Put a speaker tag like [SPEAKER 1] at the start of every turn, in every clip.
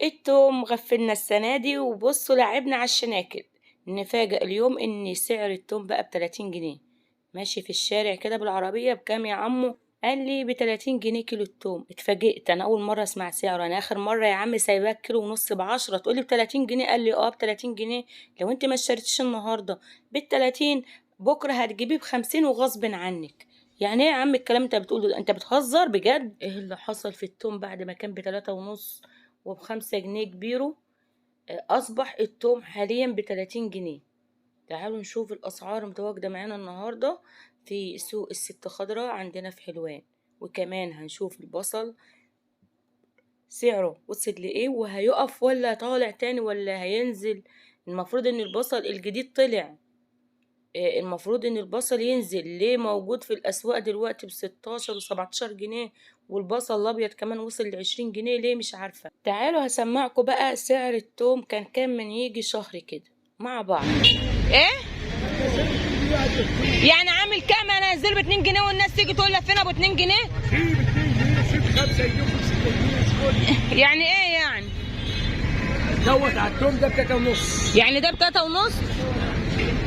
[SPEAKER 1] التوم غفلنا السنة دي وبصوا لعبنا على الشناكل. نفاجأ اليوم ان سعر التوم بقى ب30 جنيه. ماشي في الشارع كده بالعربية بكام يا عمو؟ قال لي ب30 جنيه كيلو التوم. اتفاجئت، انا اول مرة اسمع سعره. انا اخر مرة يا عم سايباك كيلو ونص ب10 تقولي ب30 جنيه. قال لي اه ب30 جنيه. لو انت ما اشتريتيش النهاردة ب30 بكرة هتجيبيه ب50 وغصب عنك. يعني ايه يا عم الكلام انت بتقوله ده؟ انت بتهزر بجد؟ ايه اللي حصل في التوم بعد ما كان ب3.5 وب5 جنيه كبيره؟ أصبح التوم حاليا ب30 جنيه. تعالوا نشوف الأسعار متواجدة معانا النهاردة في سوق الست خضراء عندنا في حلوان. وكمان هنشوف البصل سعره وصل لإيه، وهيقف ولا طالع تاني ولا هينزل. المفروض ان البصل الجديد طلع. المفروض ان البصل ينزل. ليه موجود في الاسواق دلوقتي ب16 و17 جنيه؟ والبصل الابيض كمان وصل ل20 جنيه. ليه؟ مش عارفة. تعالوا هسمعكم بقى سعر التوم كان من يجي شهر كده مع بعض. ايه يعني عامل كام؟ انا انزل ب2 جنيه والناس تيجي تقول لك فين ابو 2 جنيه؟
[SPEAKER 2] في ب2 جنيه، في ب5 يجيب 6 جنيه.
[SPEAKER 1] يعني ايه يعني؟
[SPEAKER 2] دوت على التوم ده ب3.5.
[SPEAKER 1] يعني ده ب3.5؟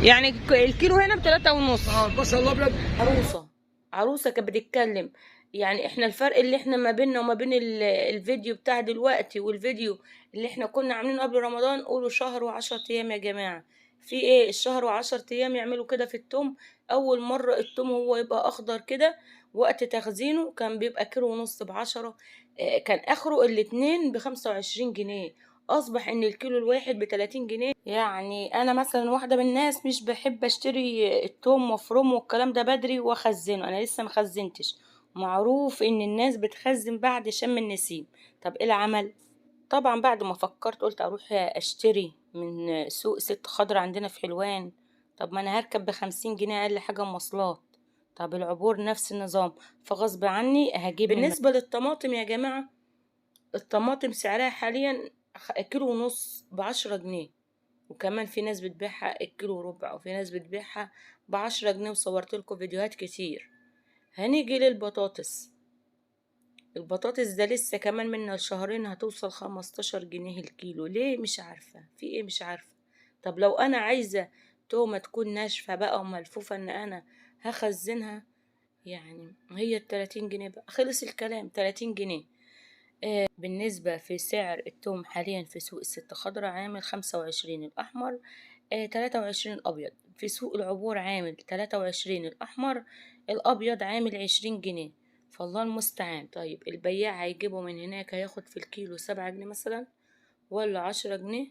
[SPEAKER 1] يعني الكيلو هنا ب3.5.
[SPEAKER 2] البصل الابيض
[SPEAKER 1] عروسة كانت بتتكلم. يعني احنا الفرق اللي احنا ما بيننا وما بين الفيديو بتاع دلوقتي والفيديو اللي احنا كنا عاملينه قبل رمضان، قولوا شهر و10 ايام يا جماعة. في ايه الشهر و10 ايام يعملوا كده في التوم؟ اول مرة التوم هو يبقى اخضر كده وقت تخزينه كان بيبقى كيلو ونص ب10. كان اخره الاتنين ب25 جنيه. اصبح ان الكيلو الواحد ب30 جنيه. يعني انا مثلا واحده من الناس مش بحب اشتري التوم وافرمه والكلام ده بدري واخزنه. انا لسه مخزنتش. معروف ان الناس بتخزن بعد شم النسيم. طب ايه العمل؟ طبعا بعد ما فكرت قلت اروح اشتري من سوق ست خضرة عندنا في حلوان. طب ما انا هركب ب50 جنيه اقل حاجه مواصلات. طب العبور نفس النظام. فغصب عني هجيب. بالنسبه للطماطم يا جماعه، الطماطم سعرها حاليا كيلو ونص ب10 جنيه. وكمان في ناس بتبيعها الكيلو وربع وفي ناس بتبيعها ب10 جنيه، وصورت لكم فيديوهات كتير. هنيجي للبطاطس. البطاطس ده لسه كمان من شهرين هتوصل 15 جنيه الكيلو. ليه؟ مش عارفة في ايه، مش عارفة. طب لو انا عايزة تومة تكون ناشفة بقى وملفوفة ان انا هخزنها، يعني هي ال30 جنيه بقى خلص الكلام. 30 جنيه. بالنسبة في سعر التوم حاليا في سوق الست خضرة عامل 25 الأحمر، 23 الأبيض. في سوق العبور عامل 23 الأحمر، الأبيض عامل 20 جنيه. فالله المستعان. طيب البياع هيجيبه من هناك هياخد في الكيلو 7 جنيه مثلا ولا 10 جنيه؟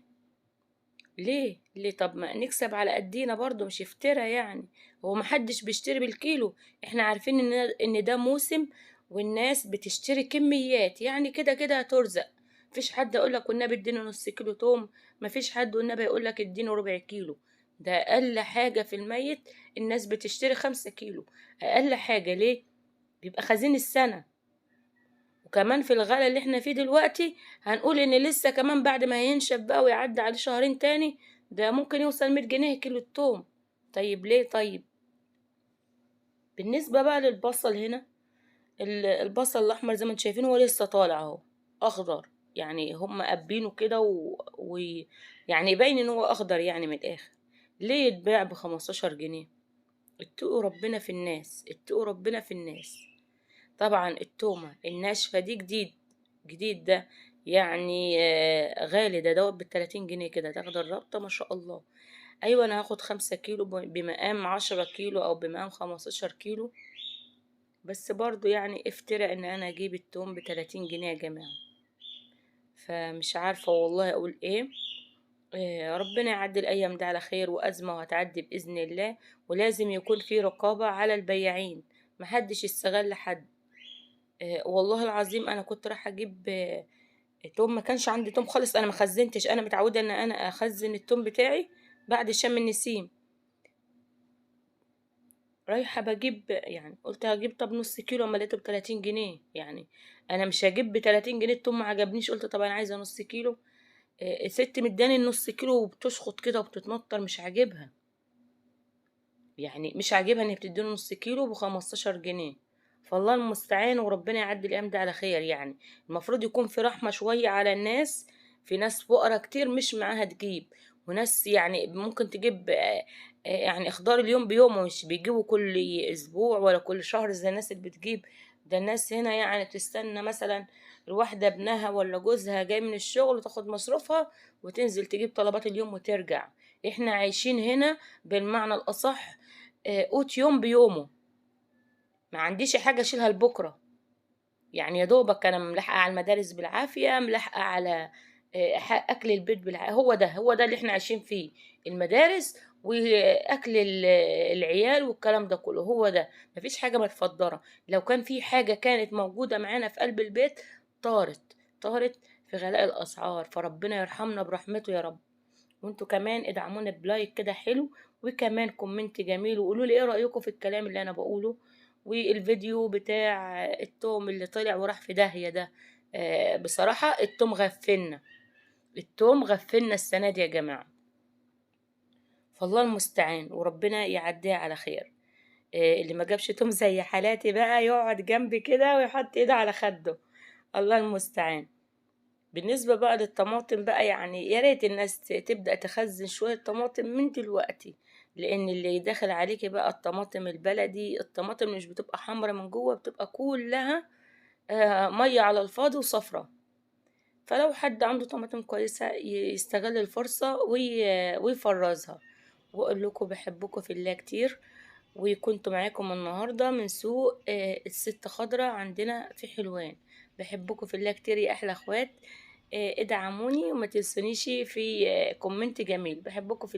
[SPEAKER 1] ليه؟ طب ما نكسب على قدينا برضو، مش افترى يعني. هو محدش بيشتري بالكيلو. احنا عارفين ان ده موسم والناس بتشتري كميات، يعني كده كده هترزق. مفيش حد يقولك والنبي اديني نص كيلو توم. مفيش حد والنبي يقولك اديني ربع كيلو. ده اقل حاجة في الميت. الناس بتشتري 5 كيلو اقل حاجة. ليه؟ بيبقى خزين السنة. وكمان في الغلا اللي احنا فيه دلوقتي هنقول ان لسه كمان بعد ما ينشف بقى ويعدي عليه شهرين تاني ده ممكن يوصل 100 جنيه كيلو التوم. طيب ليه؟ طيب بالنسبة بقى للبصل هنا، البصل الاحمر زي ما انتم شايفين هو لسه طالع اهو اخضر. يعني هم قابينه كده يعني باين ان هو اخضر يعني من الاخر. ليه يتباع ب15 جنيه؟ اتقوا ربنا في الناس، اتقوا ربنا في الناس. طبعا التومة الناشفة دي جديد ده. يعني غالي. ده دوت ب30 جنيه كده تاخد الرابطة ما شاء الله. ايوه انا هاخد 5 كيلو بمقام 10 كيلو او بمقام 15 كيلو. بس برضو يعني افترى ان انا اجيب التوم ب30 جنيه يا جماعة. فمش عارفة والله اقول ايه. ربنا يعدي الايام دي على خير وازمة وهتعدي باذن الله. ولازم يكون في رقابة على البياعين، محدش يستغل حد. والله العظيم انا كنت رايحه اجيب توم. ما كانش عندي توم خالص. انا ما خزنتش. انا متعوده ان انا اخزن التوم بتاعي بعد شم النسيم. رايحه بجيب يعني قلت هجيب طب نص كيلو اما لقيته ب30 جنيه. يعني انا مش هجيب ب30 جنيه. التوم ما عجبنيش قلت طب انا عايزه نص كيلو. ست مداني النص كيلو وبتشخط كده وبتتنطر. مش عاجبها. يعني مش عاجبها ان هي بتديني نص كيلو ب15 جنيه. فالله المستعان وربنا يعدي الايام ده على خير. يعني المفروض يكون في رحمة شوية على الناس في ناس فقرا كتير مش معاها تجيب، وناس يعني ممكن تجيب يعني خضار اليوم بيومه، مش بيجيبوا كل اسبوع ولا كل شهر زي الناس اللي بتجيب. ده الناس هنا يعني تستنى مثلا الواحدة ابنها ولا جوزها جاي من الشغل وتاخد مصروفها وتنزل تجيب طلبات اليوم وترجع. احنا عايشين هنا بالمعنى الأصح قوت يوم بيومه، ما عنديش حاجة اشيلها لبكرة. يعني يا دوبك انا ملحقة على المدارس بالعافية، ملحقة على اكل البيت بالعافية. هو ده اللي احنا عايشين فيه، المدارس واكل العيال والكلام ده كله. هو ده، مفيش حاجة متفضرة. لو كان في حاجة كانت موجودة معانا في قلب البيت طارت في غلاء الاسعار، فربنا يرحمنا برحمته يا رب. وانتوا كمان ادعمونا بلايك كده حلو، وكمان كومنت جميل، وقولوا لي ايه رأيكم في الكلام اللي انا بقوله. والفيديو بتاع التوم اللي طلع وراح في داهية ده، بصراحة التوم غفلنا السنة دي يا جماعة. فالله المستعان، وربنا يعديها على خير. اللي ما جابش توم زي حالاتي بقى يقعد جنبي كده ويحط ايده على خده. الله المستعان. بالنسبة بقى للطماطم بقى، يعني يا ريت الناس تبدأ تخزن شوية طماطم من دلوقتي، لأن اللي داخل عليكي بقى الطماطم البلدي، الطماطم مش بتبقى حمرا من جوه، بتبقى كلها مية على الفاضي وصفرة. فلو حد عنده طماطم كويسة يستغل الفرصة ويفرزها. وأقول لكم بحبكم في الله كتير. وكنت معاكم النهاردة من سوق الست خضرة عندنا في حلوان. بحبكم في الله كتير يا أحلى أخوات. ادعموني وما تنسونيش في كومنت جميل. بحبكم في